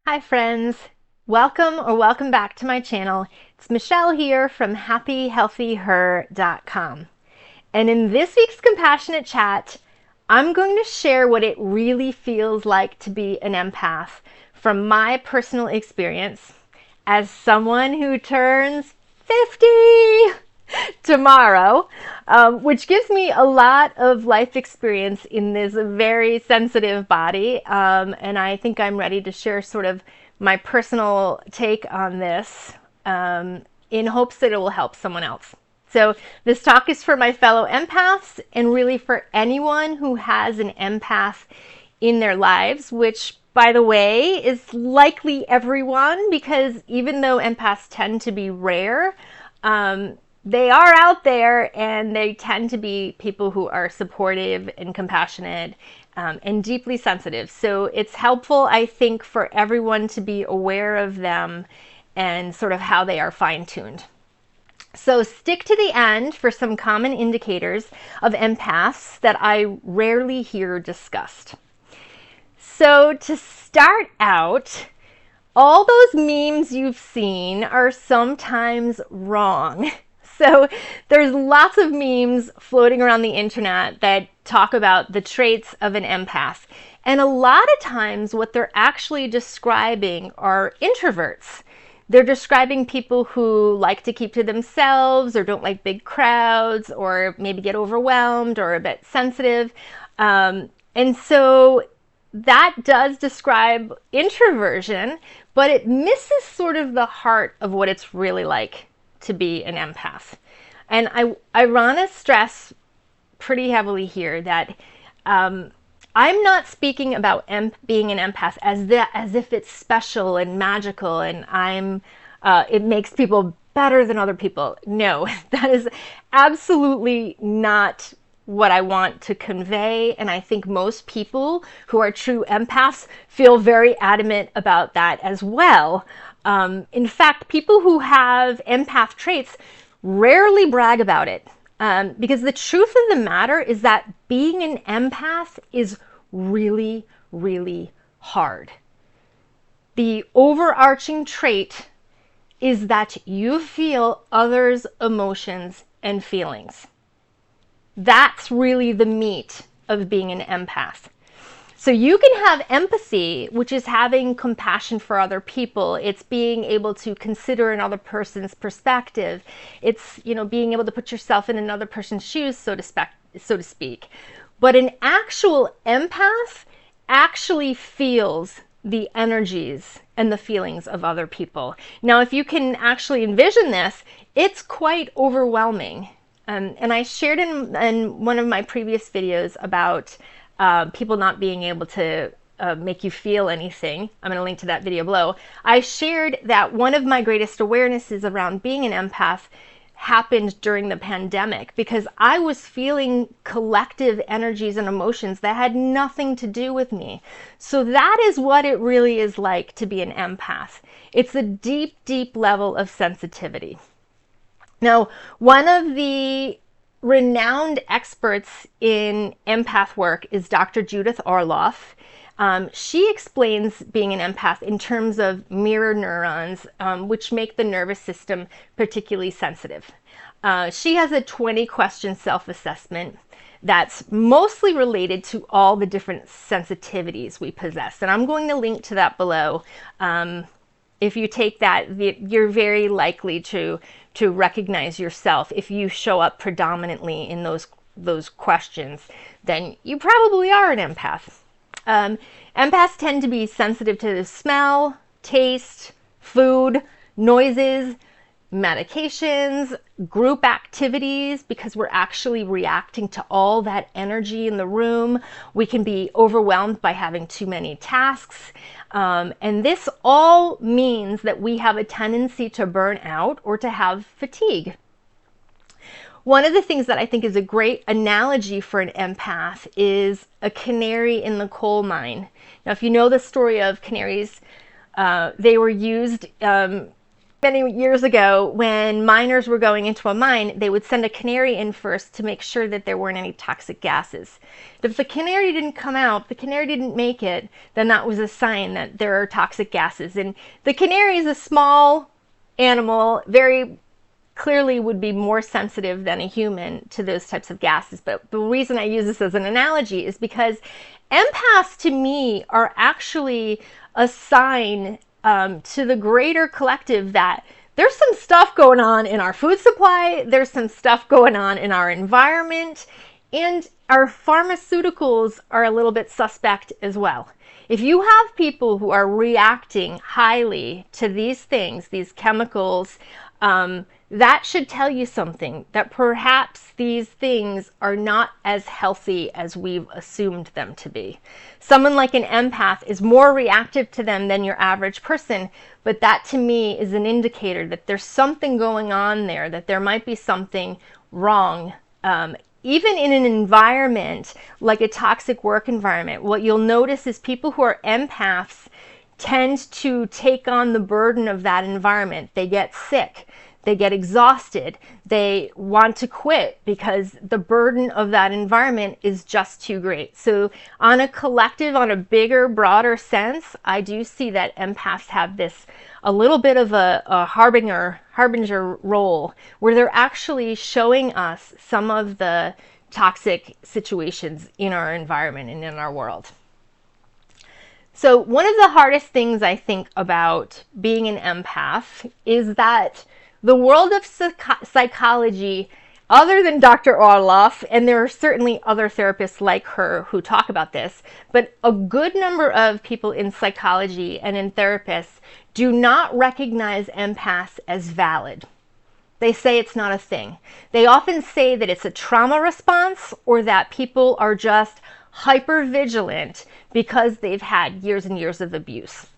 Hi friends, welcome back to my channel. It's Michelle here from happyhealthyher.com. And in this week's compassionate chat, I'm going to share what it really feels like to be an empath from my personal experience as someone who turns 50 tomorrow, which gives me a lot of life experience in this very sensitive body. And I think I'm ready to share sort of my personal take on this in hopes that it will help someone else. So this talk is for my fellow empaths and really for anyone who has an empath in their lives, which, by the way, is likely everyone, because even though empaths tend to be rare, they are out there, and they tend to be people who are supportive and compassionate and deeply sensitive. So it's helpful, I think, for everyone to be aware of them and sort of how they are fine-tuned. So stick to the end for some common indicators of empaths that I rarely hear discussed. So to start out, all those memes you've seen are sometimes wrong. So there's lots of memes floating around the internet that talk about the traits of an empath. And a lot of times what they're actually describing are introverts. They're describing people who like to keep to themselves or don't like big crowds or maybe get overwhelmed or a bit sensitive. And so that does describe introversion, but it misses sort of the heart of what it's really like to be an empath. And I want to stress pretty heavily here that I'm not speaking about being an empath as if it's special and magical and it makes people better than other people. No, that is absolutely not what I want to convey. And I think most people who are true empaths feel very adamant about that as well. In fact, people who have empath traits rarely brag about it. Because the truth of the matter is that being an empath is really, really hard. The overarching trait is that you feel others' emotions and feelings. That's really the meat of being an empath. So you can have empathy, which is having compassion for other people. It's being able to consider another person's perspective. It's, being able to put yourself in another person's shoes, so to speak. But an actual empath actually feels the energies and the feelings of other people. Now, if you can actually envision this, it's quite overwhelming. And I shared in one of my previous videos about people not being able to make you feel anything. I'm going to link to that video below. I shared that one of my greatest awarenesses around being an empath happened during the pandemic, because I was feeling collective energies and emotions that had nothing to do with me. So that is what it really is like to be an empath. It's a deep, deep level of sensitivity. Now, one of the renowned experts in empath work is Dr. Judith Orloff. She explains being an empath in terms of mirror neurons, which make the nervous system particularly sensitive. She has a 20-question self-assessment that's mostly related to all the different sensitivities we possess. And I'm going to link to that below. If you take that, you're very likely to recognize yourself. If you show up predominantly in those questions, then you probably are an empath. Empaths tend to be sensitive to the smell, taste, food, noises, medications, group activities, because we're actually reacting to all that energy in the room. We can be overwhelmed by having too many tasks. And this all means that we have a tendency to burn out or to have fatigue. One of the things that I think is a great analogy for an empath is a canary in the coal mine. Now, if you know the story of canaries, they were used Many years ago, when miners were going into a mine, they would send a canary in first to make sure that there weren't any toxic gases. If the canary didn't come out, the canary didn't make it, then that was a sign that there are toxic gases. And the canary is a small animal, very clearly would be more sensitive than a human to those types of gases. But the reason I use this as an analogy is because empaths to me are actually a sign to the greater collective that there's some stuff going on in our food supply, there's some stuff going on in our environment, and our pharmaceuticals are a little bit suspect as well. If you have people who are reacting highly to these things, these chemicals, that should tell you something, that perhaps these things are not as healthy as we've assumed them to be. Someone like an empath is more reactive to them than your average person, but that to me is an indicator that there's something going on there, that there might be something wrong. Even in an environment like a toxic work environment, what you'll notice is people who are empaths tend to take on the burden of that environment. They get sick. They get exhausted. They want to quit because the burden of that environment is just too great. So on a collective, on a bigger, broader sense, I do see that empaths have this a little bit of a harbinger role where they're actually showing us some of the toxic situations in our environment and in our world. So one of the hardest things I think about being an empath is that the world of psychology, other than Dr. Orloff, and there are certainly other therapists like her who talk about this, but a good number of people in psychology and in therapists do not recognize empaths as valid. They say it's not a thing. They often say that it's a trauma response or that people are just hyper-vigilant because they've had years and years of abuse.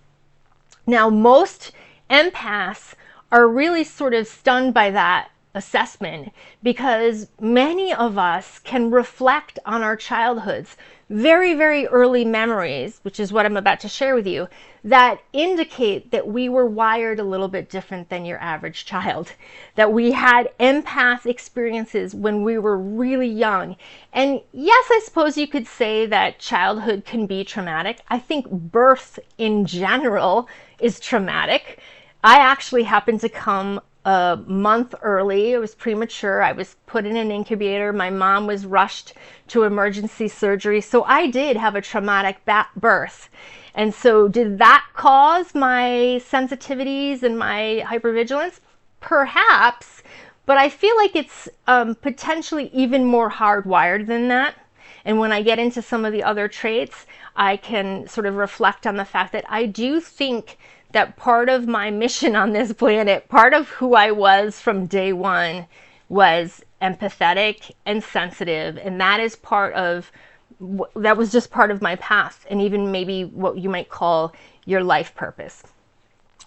Now, most empaths are really sort of stunned by that assessment because many of us can reflect on our childhoods, very, very early memories, which is what I'm about to share with you, that indicate that we were wired a little bit different than your average child, that we had empath experiences when we were really young. And yes, I suppose you could say that childhood can be traumatic. I think birth in general is traumatic. I actually happened to come a month early. I was premature. I was put in an incubator. My mom was rushed to emergency surgery. So I did have a traumatic birth. And so did that cause my sensitivities and my hypervigilance? Perhaps, but I feel like it's potentially even more hardwired than that. And when I get into some of the other traits, I can sort of reflect on the fact that I do think that part of my mission on this planet, part of who I was from day one, was empathetic and sensitive. And that is that was just part of my path, and even maybe what you might call your life purpose.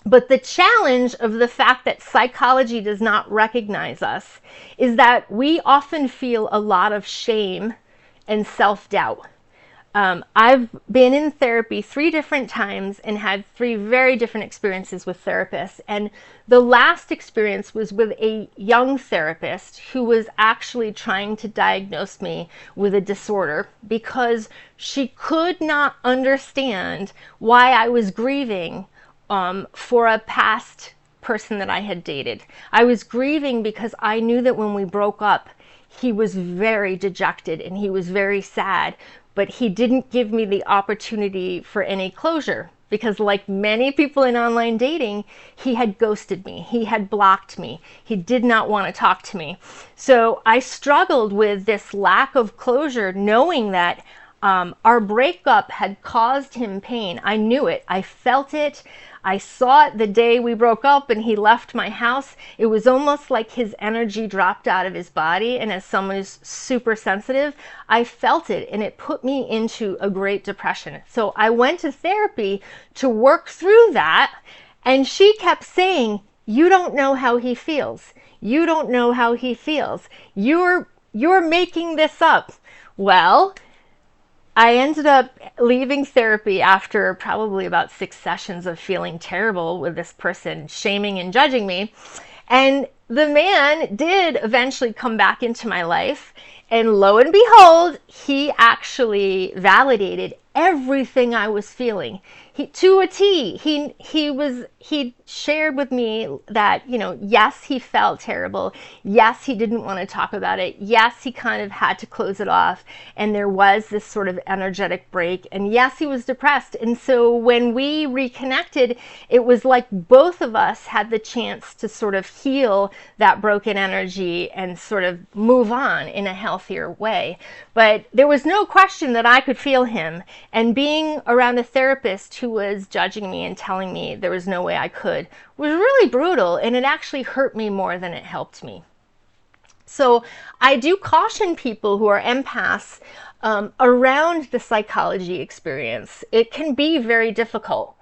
But the challenge of the fact that psychology does not recognize us is that we often feel a lot of shame and self-doubt. I've been in therapy 3 different times and had 3 very different experiences with therapists. And the last experience was with a young therapist who was actually trying to diagnose me with a disorder because she could not understand why I was grieving for a past person that I had dated. I was grieving because I knew that when we broke up, he was very dejected and he was very sad. But he didn't give me the opportunity for any closure because, like many people in online dating, he had ghosted me. He had blocked me. He did not want to talk to me. So I struggled with this lack of closure, knowing that our breakup had caused him pain. I knew it. I felt it. I saw it the day we broke up and he left my house. It was almost like his energy dropped out of his body. And as someone who's super sensitive, I felt it and it put me into a great depression. So I went to therapy to work through that. And she kept saying, "You don't know how he feels. You don't know how he feels. You're making this up." Well, I ended up leaving therapy after probably about 6 sessions of feeling terrible with this person shaming and judging me. And the man did eventually come back into my life. And lo and behold, he actually validated everything I was feeling. To a T. He shared with me that, yes, he felt terrible. Yes, he didn't want to talk about it. Yes, he kind of had to close it off. And there was this sort of energetic break. And yes, he was depressed. And so when we reconnected, it was like both of us had the chance to sort of heal that broken energy and sort of move on in a healthier way. But there was no question that I could feel him. And being around a therapist who was judging me and telling me there was no way I could was really brutal, and it actually hurt me more than it helped me. So I do caution people who are empaths around the psychology experience. It can be very difficult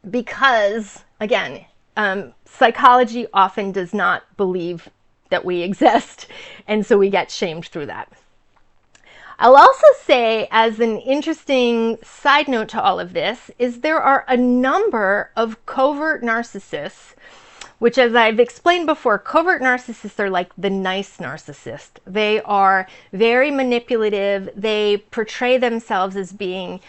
because, again, psychology often does not believe that we exist, and so we get shamed through that. I'll also say, as an interesting side note to all of this, is there are a number of covert narcissists, which, as I've explained before, covert narcissists are like the nice narcissist. They are very manipulative. They portray themselves as being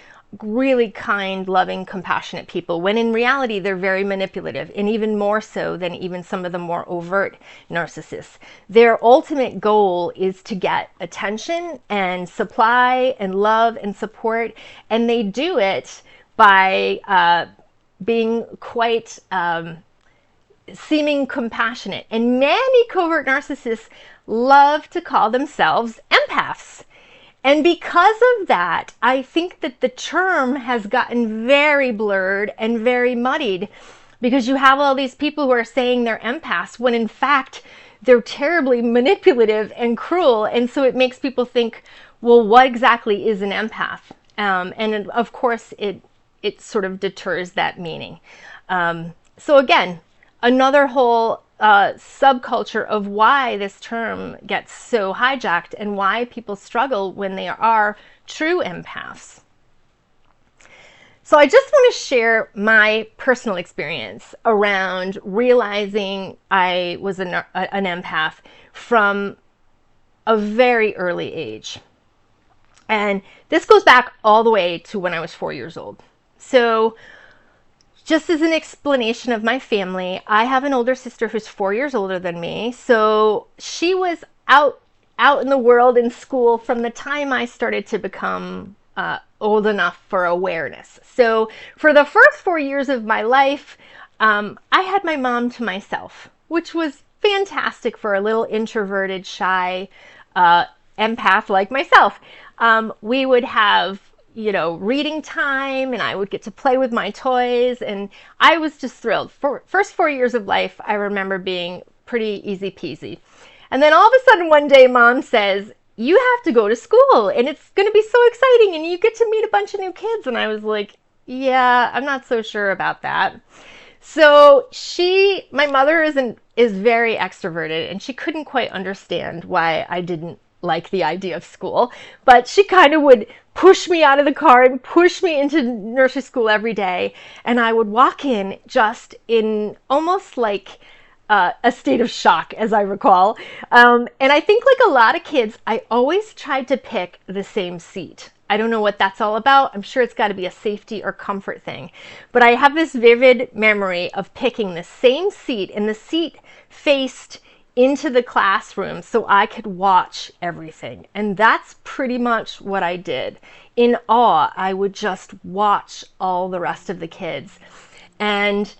really kind, loving, compassionate people, when in reality they're very manipulative, and even more so than even some of the more overt narcissists. Their ultimate goal is to get attention and supply and love and support, and they do it by being quite seeming compassionate. And many covert narcissists love to call themselves empaths. And because of that, I think that the term has gotten very blurred and very muddied, because you have all these people who are saying they're empaths when in fact they're terribly manipulative and cruel. And so it makes people think, well, what exactly is an empath? And of course, it sort of deters that meaning. So again, another whole subculture of why this term gets so hijacked and why people struggle when they are true empaths. So I just want to share my personal experience around realizing I was an empath from a very early age. And this goes back all the way to when I was 4 years old. So just as an explanation of my family, I have an older sister who's 4 years older than me. So she was out in the world in school from the time I started to become old enough for awareness. So for the first 4 years of my life, I had my mom to myself, which was fantastic for a little introverted, shy empath like myself. We would have reading time, and I would get to play with my toys, and I was just thrilled. For first 4 years of life, I remember being pretty easy peasy. And then all of a sudden one day, Mom says, you have to go to school, and it's going to be so exciting, and you get to meet a bunch of new kids. And I was like, yeah, I'm not so sure about that. So my mother is very extroverted, and she couldn't quite understand why I didn't like the idea of school, but she kind of would push me out of the car and push me into nursery school every day, and I would walk in just in almost like a state of shock, as I recall. And I think, like a lot of kids, I always tried to pick the same seat. I don't know what that's all about. I'm sure it's got to be a safety or comfort thing, but I have this vivid memory of picking the same seat, and the seat faced into the classroom so I could watch everything. And that's pretty much what I did. In awe, I would just watch all the rest of the kids. And,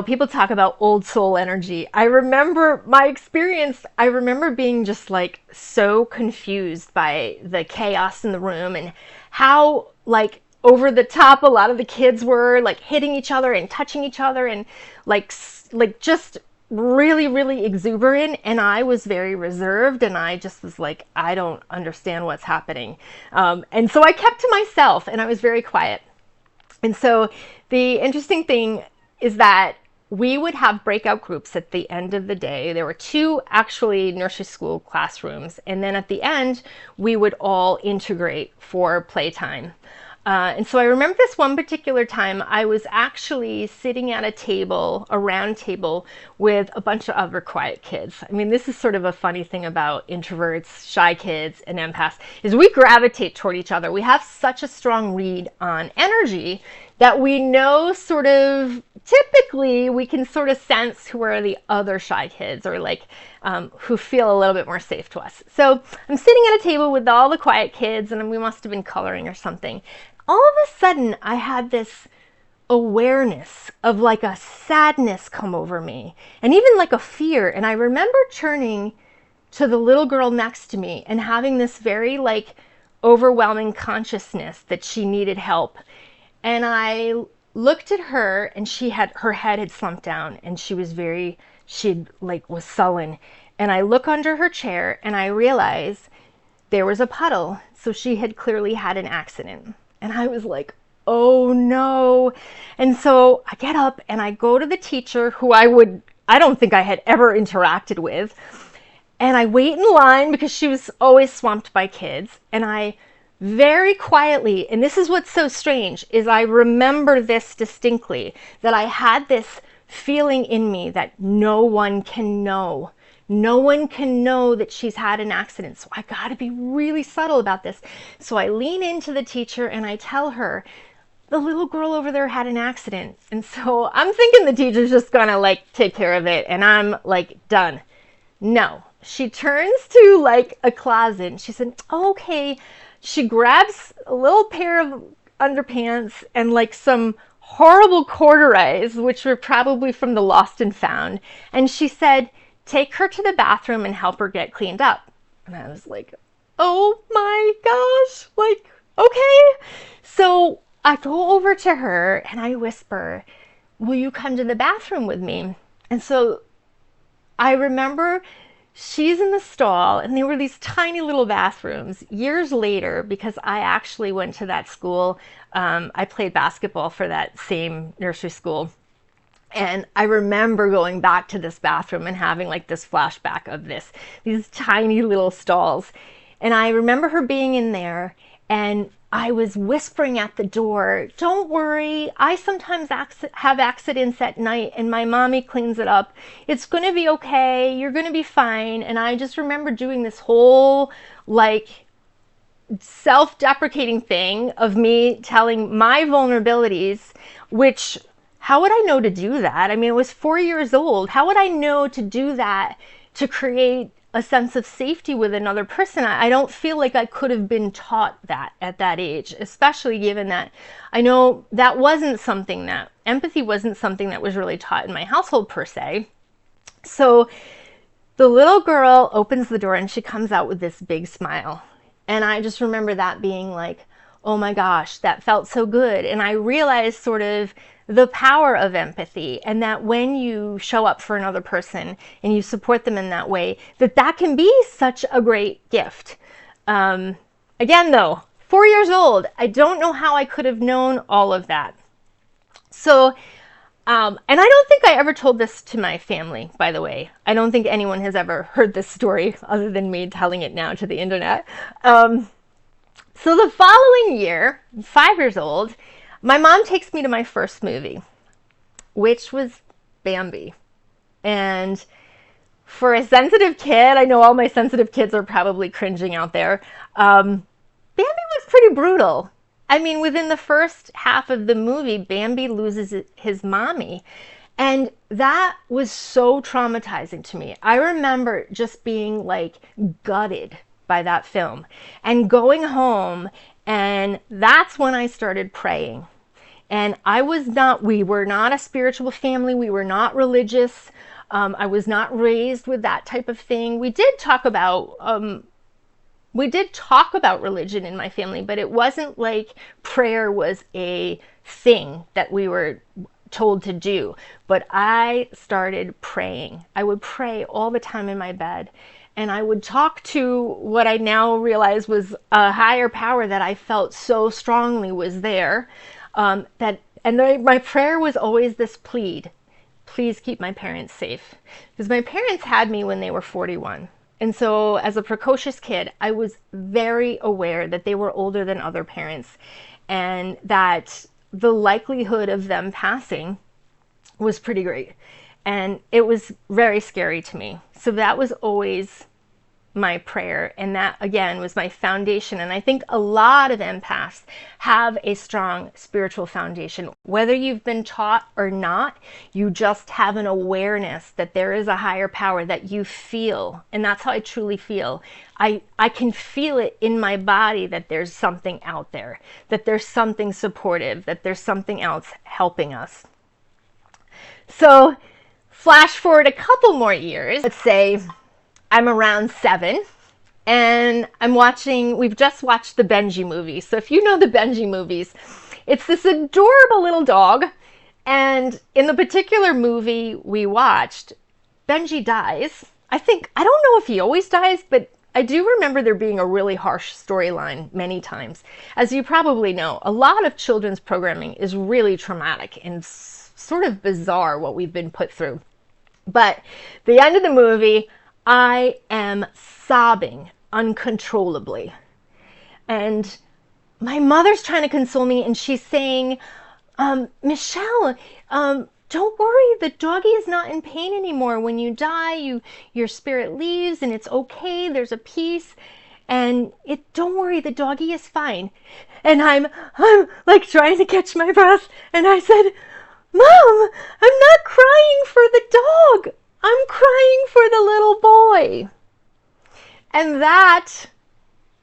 people talk about old soul energy. I remember my experience. I remember being just like so confused by the chaos in the room and how like over the top a lot of the kids were, like hitting each other and touching each other and like just really, really exuberant, and I was very reserved, and I just was like, I don't understand what's happening. And so I kept to myself, and I was very quiet. And so the interesting thing is that we would have breakout groups at the end of the day. There were two actually nursery school classrooms. And then at the end, we would all integrate for playtime. And so I remember this one particular time, I was actually sitting at a table, a round table, with a bunch of other quiet kids. I mean, this is sort of a funny thing about introverts, shy kids, and empaths, is we gravitate toward each other. We have such a strong read on energy that we know sort of, typically, we can sort of sense who are the other shy kids, or like who feel a little bit more safe to us. So I'm sitting at a table with all the quiet kids, and we must have been coloring or something. All of a sudden, I had this awareness of like a sadness come over me, and even like a fear. And I remember turning to the little girl next to me and having this very like overwhelming consciousness that she needed help. And I looked at her, and her head had slumped down, and she was was sullen. And I look under her chair, and I realized there was a puddle. So she had clearly had an accident. And I was like, oh no. And so I get up and I go to the teacher, who I don't think I had ever interacted with. And I wait in line because she was always swamped by kids. And I very quietly, and this is what's so strange, is I remember this distinctly, that I had this feeling in me that no one can know. No one can know that she's had an accident. So I got to be really subtle about this. So I lean into the teacher and I tell her, the little girl over there had an accident. And so I'm thinking the teacher's just going to like take care of it. And I'm like, done. No, she turns to like a closet and she said, oh, okay. She grabs a little pair of underpants and like some horrible corduroys, which were probably from the Lost and Found. And she said, take her to the bathroom and help her get cleaned up. And I was like, oh my gosh, like, okay. So I go over to her and I whisper, will you come to the bathroom with me? And so I remember she's in the stall, and there were these tiny little bathrooms. Years later, because I actually went to that school, I played basketball for that same nursery school. And I remember going back to this bathroom and having like this flashback of these tiny little stalls. And I remember her being in there, and I was whispering at the door, don't worry, I sometimes have accidents at night and my mommy cleans it up. It's going to be okay. You're going to be fine. And I just remember doing this whole like self-deprecating thing of me telling my vulnerabilities, which, how would I know to do that? I mean, it was 4 years old. How would I know to do that to create a sense of safety with another person? I don't feel like I could have been taught that at that age, especially given that I know that empathy wasn't something that was really taught in my household per se. So the little girl opens the door and she comes out with this big smile. And I just remember that being like, oh my gosh, that felt so good. And I realized sort of the power of empathy, and that when you show up for another person and you support them in that way, that can be such a great gift. Again, though, 4 years old, I don't know how I could have known all of that. So, and I don't think I ever told this to my family, by the way. I don't think anyone has ever heard this story other than me telling it now to the internet. So the following year, 5 years old, my mom takes me to my first movie, which was Bambi. And for a sensitive kid, I know all my sensitive kids are probably cringing out there, Bambi was pretty brutal. I mean, within the first half of the movie, Bambi loses his mommy. And that was so traumatizing to me. I remember just being like gutted by that film and going home, and that's when I started praying. And we were not a spiritual family. We were not religious. I was not raised with that type of thing. We did talk about religion in my family, but it wasn't like prayer was a thing that we were told to do. But I started praying. I would pray all the time in my bed. And I would talk to what I now realize was a higher power that I felt so strongly was there. My prayer was always this plead. please keep my parents safe. Because my parents had me when they were 41. And so as a precocious kid, I was very aware that they were older than other parents and that the likelihood of them passing was pretty great. And it was very scary to me. So that was always my prayer. And that, again, was my foundation. And I think a lot of empaths have a strong spiritual foundation. Whether you've been taught or not, you just have an awareness that there is a higher power that you feel. And that's how I truly feel. I can feel it in my body that there's something out there, that there's something supportive, that there's something else helping us. So flash forward a couple more years. Let's say I'm around 7 and we've just watched the Benji movie. So if you know the Benji movies, it's this adorable little dog. And in the particular movie we watched, Benji dies. I don't know if he always dies, but I do remember there being a really harsh storyline many times. As you probably know, a lot of children's programming is really traumatic and sort of bizarre what we've been put through. But the end of the movie, I am sobbing uncontrollably. And my mother's trying to console me and she's saying, Michelle, don't worry, the doggy is not in pain anymore. When you die, your spirit leaves and it's okay, there's a peace. And don't worry, the doggy is fine. And I'm like trying to catch my breath. And I said, Mom, I'm not crying for the dog. I'm crying for the little boy. And that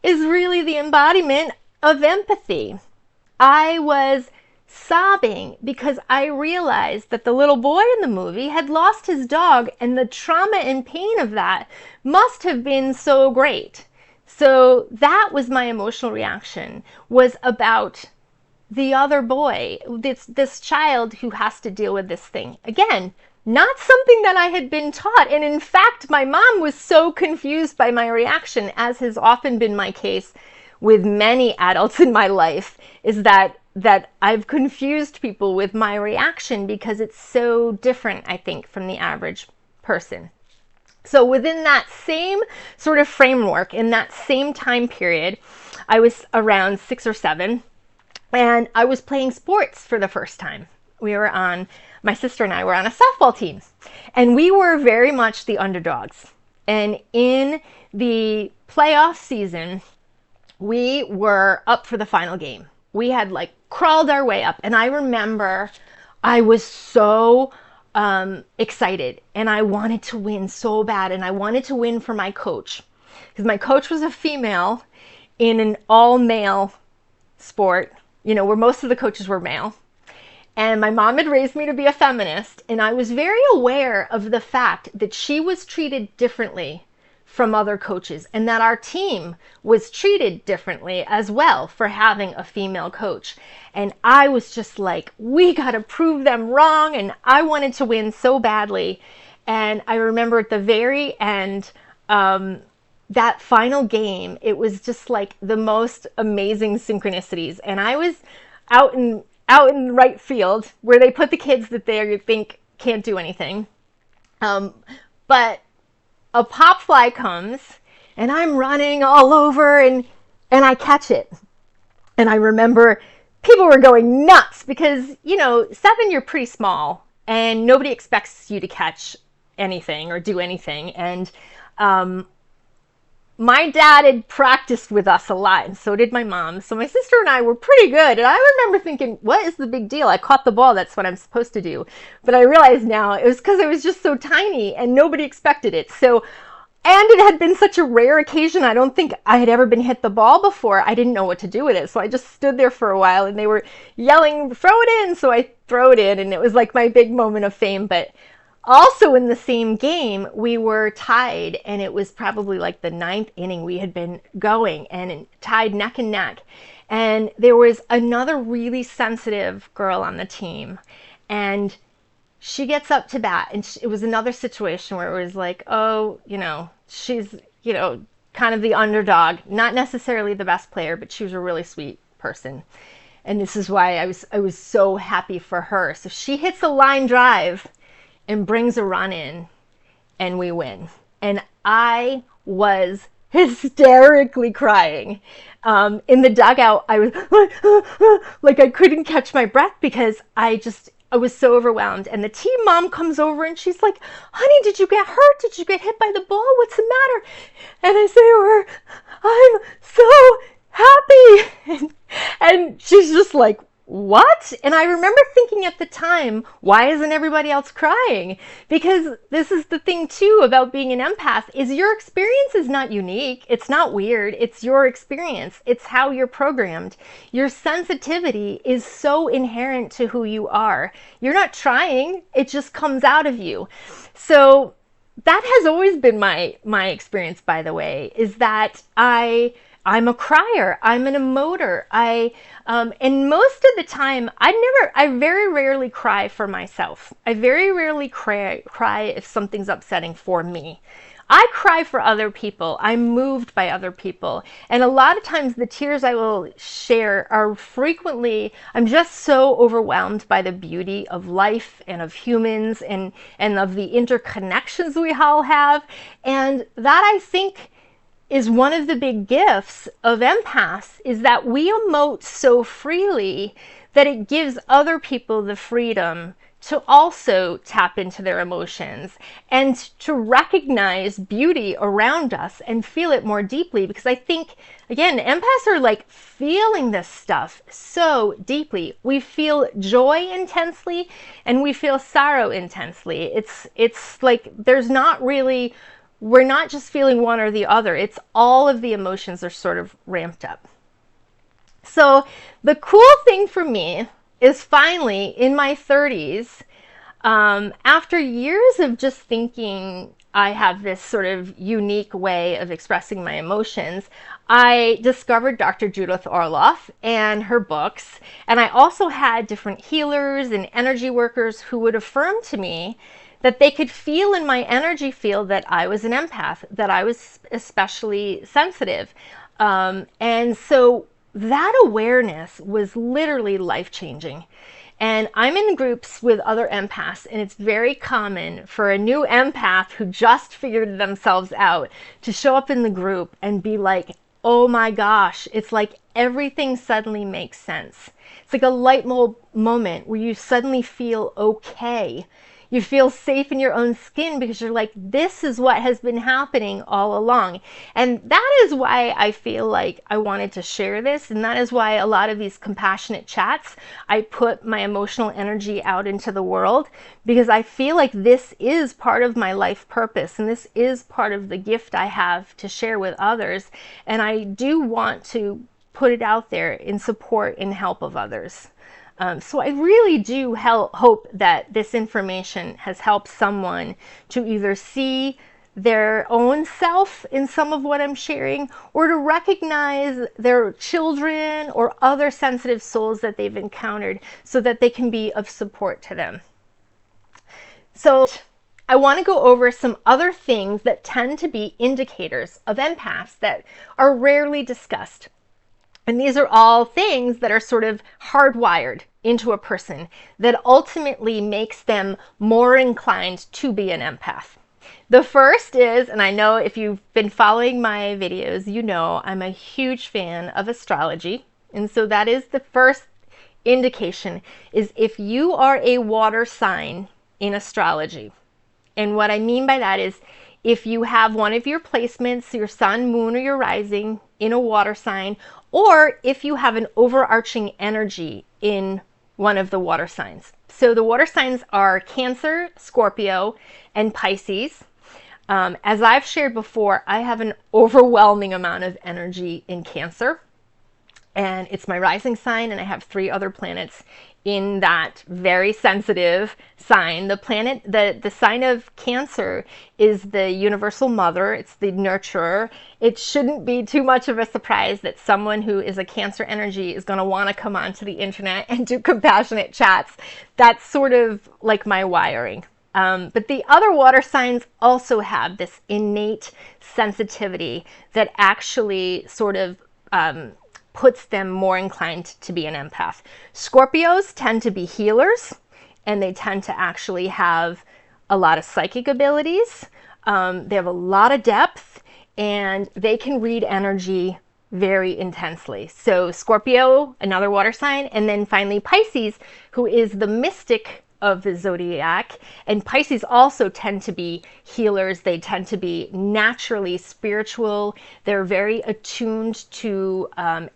is really the embodiment of empathy. I was sobbing because I realized that the little boy in the movie had lost his dog, and the trauma and pain of that must have been so great. So that was my emotional reaction, was about the other boy, this child who has to deal with this thing. Again, not something that I had been taught. And in fact, my mom was so confused by my reaction, as has often been my case with many adults in my life, is that I've confused people with my reaction because it's so different, I think, from the average person. So within that same sort of framework, in that same time period, I was around 6 or 7, and I was playing sports for the first time. My sister and I were on a softball team, and we were very much the underdogs. And in the playoff season, we were up for the final game. We had crawled our way up, and I remember I was so excited, and I wanted to win so bad, and I wanted to win for my coach, because my coach was a female in an all-male sport, where most of the coaches were male. And my mom had raised me to be a feminist, and I was very aware of the fact that she was treated differently from other coaches, and that our team was treated differently as well for having a female coach. And I was just like, we got to prove them wrong, and I wanted to win so badly. And I remember at the very end, that final game, it was just like the most amazing synchronicities. And I was out in right field, where they put the kids that they think can't do anything. But a pop fly comes, and I'm running all over, and I catch it. And I remember people were going nuts because, 7, you're pretty small, and nobody expects you to catch anything or do anything. And my dad had practiced with us a lot, and so did my mom. So my sister and I were pretty good. And I remember thinking, what is the big deal? I caught the ball. That's what I'm supposed to do. But I realize now it was because I was just so tiny and nobody expected it. So, and it had been such a rare occasion. I don't think I had ever been hit the ball before. I didn't know what to do with it. So I just stood there for a while, and they were yelling, throw it in. So I throw it in, and it was like my big moment of fame. But also in the same game, we were tied, and it was probably like the 9th inning. We had been going and tied neck and neck. And there was another really sensitive girl on the team, and she gets up to bat, and it was another situation where it was like, oh, she's, kind of the underdog, not necessarily the best player, but she was a really sweet person. And this is why I was so happy for her. So she hits a line drive and brings a run in, and we win. And I was hysterically crying. In the dugout, I was like I couldn't catch my breath because I was so overwhelmed. And the team mom comes over and she's like, "Honey, did you get hurt? Did you get hit by the ball? What's the matter?" And I say to her, "I'm so happy." And she's just like, "What?" And I remember thinking at the time, why isn't everybody else crying? Because this is the thing too about being an empath, is your experience is not unique. It's not weird. It's your experience. It's how you're programmed. Your sensitivity is so inherent to who you are. You're not trying. It just comes out of you. So that has always been my experience, by the way, is that I'm a crier. I'm an emoter. And most of the time, I very rarely cry for myself. I very rarely cry if something's upsetting for me. I cry for other people. I'm moved by other people. And a lot of times the tears I will share are frequently, I'm just so overwhelmed by the beauty of life and of humans and of the interconnections we all have. And that, I think, is one of the big gifts of empaths, is that we emote so freely that it gives other people the freedom to also tap into their emotions and to recognize beauty around us and feel it more deeply. Because I think, again, empaths are like feeling this stuff so deeply. We feel joy intensely and we feel sorrow intensely. It's like there's not really, we're not just feeling one or the other. It's all of the emotions are sort of ramped up. So the cool thing for me is finally in my 30s, after years of just thinking I have this sort of unique way of expressing my emotions, I discovered Dr. Judith Orloff and her books. And I also had different healers and energy workers who would affirm to me that they could feel in my energy field that I was an empath, that I was especially sensitive. And so that awareness was literally life-changing. And I'm in groups with other empaths, and it's very common for a new empath who just figured themselves out to show up in the group and be like, oh my gosh, it's like everything suddenly makes sense. It's like a light bulb moment where you suddenly feel okay. You feel safe in your own skin because you're like, this is what has been happening all along. And that is why I feel like I wanted to share this. And that is why a lot of these compassionate chats, I put my emotional energy out into the world, because I feel like this is part of my life purpose. And this is part of the gift I have to share with others. And I do want to put it out there in support and help of others. So I really do hope that this information has helped someone to either see their own self in some of what I'm sharing, or to recognize their children or other sensitive souls that they've encountered so that they can be of support to them. So I want to go over some other things that tend to be indicators of empaths that are rarely discussed. And these are all things that are sort of hardwired into a person that ultimately makes them more inclined to be an empath. The first is, and I know if you've been following my videos, you know I'm a huge fan of astrology. And so that is the first indication, is if you are a water sign in astrology. And what I mean by that is, if you have one of your placements, your sun, moon, or your rising in a water sign, or if you have an overarching energy in one of the water signs. So the water signs are Cancer, Scorpio, and Pisces. As I've shared before, I have an overwhelming amount of energy in Cancer, and it's my rising sign, and I have 3 other planets in that very sensitive sign. The planet, the sign of Cancer is the universal mother. It's the nurturer. It shouldn't be too much of a surprise that someone who is a Cancer energy is going to want to come onto the internet and do compassionate chats. That's sort of like my wiring. But the other water signs also have this innate sensitivity that actually sort of puts them more inclined to be an empath. Scorpios tend to be healers, and they tend to actually have a lot of psychic abilities. They have a lot of depth, and they can read energy very intensely. So Scorpio, another water sign, and then finally Pisces, who is the mystic of the zodiac. And Pisces also tend to be healers. They tend to be naturally spiritual. They're very attuned to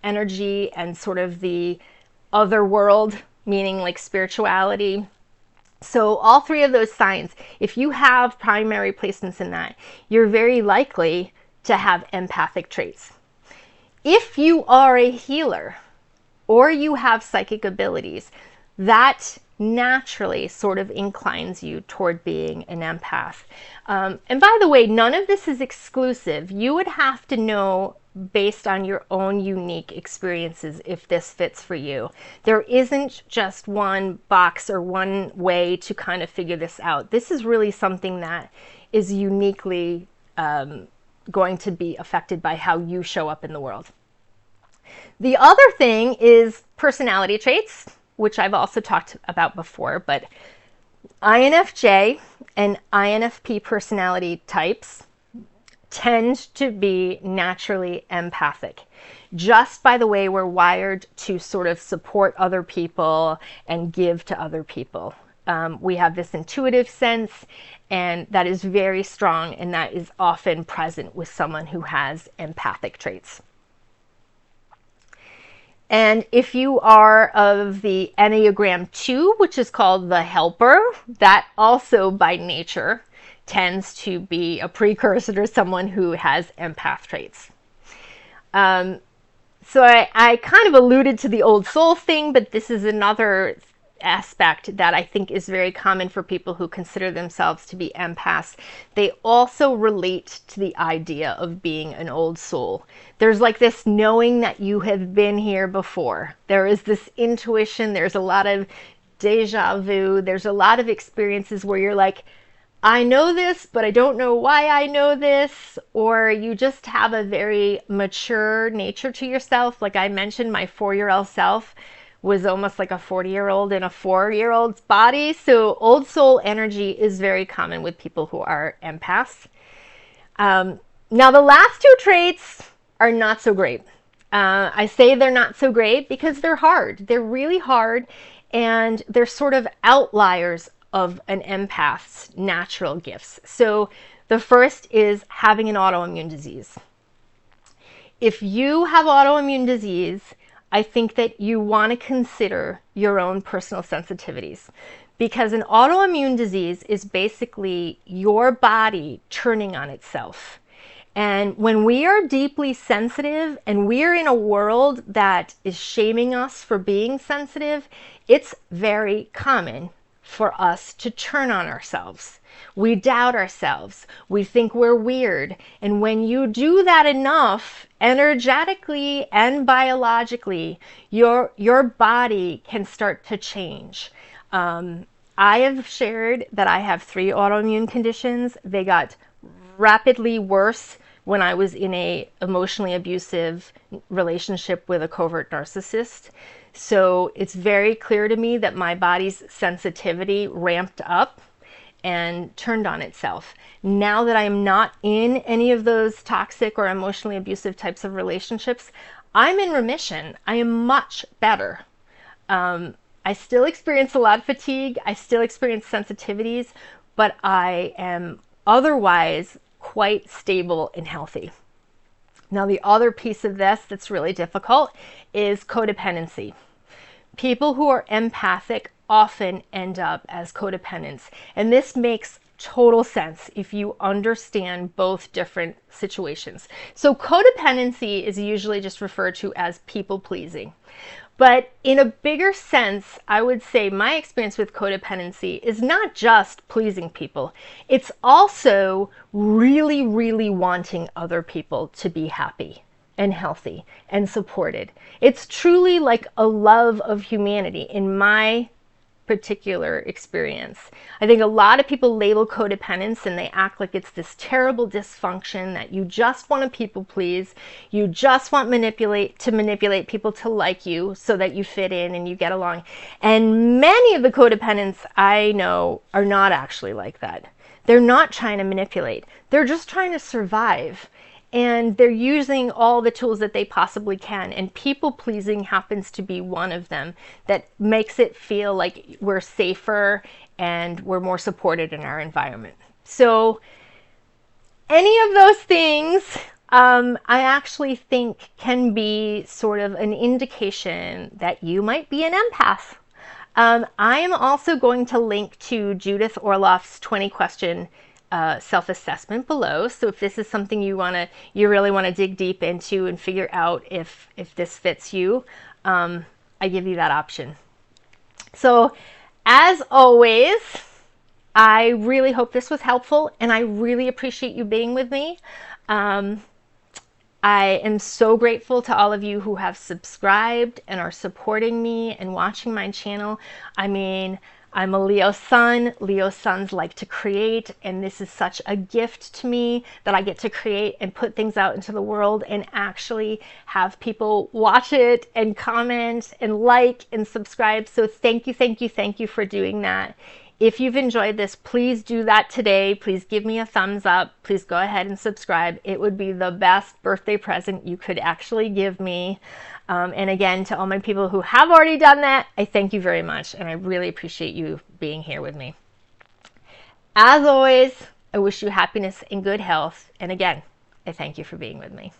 energy and sort of the other world, meaning like spirituality. So all three of those signs, if you have primary placements in that, you're very likely to have empathic traits. If you are a healer or you have psychic abilities, that naturally sort of inclines you toward being an empath. And by the way, none of this is exclusive. You would have to know based on your own unique experiences if this fits for you. There isn't just one box or one way to kind of figure this out. This is really something that is uniquely going to be affected by how you show up in the world. The other thing is personality traits, which I've also talked about before, but INFJ and INFP personality types tend to be naturally empathic, just by the way we're wired to sort of support other people and give to other people. We have this intuitive sense, and that is very strong, and that is often present with someone who has empathic traits. And if you are of the Enneagram 2, which is called the helper, that also by nature tends to be a precursor to someone who has empath traits. So I kind of alluded to the old soul thing, but this is another aspect that I think is very common for people who consider themselves to be empaths. They also relate to the idea of being an old soul. There's like this knowing that you have been here before. There is this intuition. There's a lot of deja vu. There's a lot of experiences where you're like, I know this, but I don't know why I know this. Or you just have a very mature nature to yourself. Like I mentioned, my 4-year-old self was almost like a 40-year-old in a 4-year-old's body. So old soul energy is very common with people who are empaths. Now the last two traits are not so great. I say they're not so great because they're hard. They're really hard, and they're sort of outliers of an empath's natural gifts. So the first is having an autoimmune disease. If you have autoimmune disease, I think that you want to consider your own personal sensitivities, because an autoimmune disease is basically your body turning on itself. And when we are deeply sensitive and we're in a world that is shaming us for being sensitive, it's very common for us to turn on ourselves. We doubt ourselves. We think we're weird. And when you do that enough, energetically and biologically, your body can start to change. I have shared that I have 3 autoimmune conditions. They got rapidly worse when I was in a emotionally abusive relationship with a covert narcissist. So it's very clear to me that my body's sensitivity ramped up and turned on itself. Now that I am not in any of those toxic or emotionally abusive types of relationships, I'm in remission. I am much better. I still experience a lot of fatigue. I still experience sensitivities, but I am otherwise quite stable and healthy. Now, the other piece of this that's really difficult is codependency. People who are empathic often end up as codependents, and this makes total sense if you understand both different situations. So codependency is usually just referred to as people pleasing. But in a bigger sense, I would say my experience with codependency is not just pleasing people. It's also really, really wanting other people to be happy and healthy and supported. It's truly like a love of humanity in my particular experience. I think a lot of people label codependence and they act like it's this terrible dysfunction that you just want to people please, you just want to manipulate people to like you so that you fit in and you get along. And many of the codependents I know are not actually like that. They're not trying to manipulate. They're just trying to survive. And they're using all the tools that they possibly can. And people pleasing happens to be one of them that makes it feel like we're safer and we're more supported in our environment. So any of those things, I actually think can be sort of an indication that you might be an empath. I am also going to link to Judith Orloff's 20-question self-assessment below. So if this is something you really want to dig deep into and figure out if this fits you, I give you that option. So as always, I really hope this was helpful, and I really appreciate you being with me. I am so grateful to all of you who have subscribed and are supporting me and watching my channel. I mean, I'm a Leo sun. Leo suns like to create, and this is such a gift to me that I get to create and put things out into the world and actually have people watch it and comment and like and subscribe. So thank you, thank you, thank you for doing that. If you've enjoyed this, please do that today. Please give me a thumbs up. Please go ahead and subscribe. It would be the best birthday present you could actually give me. And again, to all my people who have already done that, I thank you very much. And I really appreciate you being here with me. As always, I wish you happiness and good health. And again, I thank you for being with me.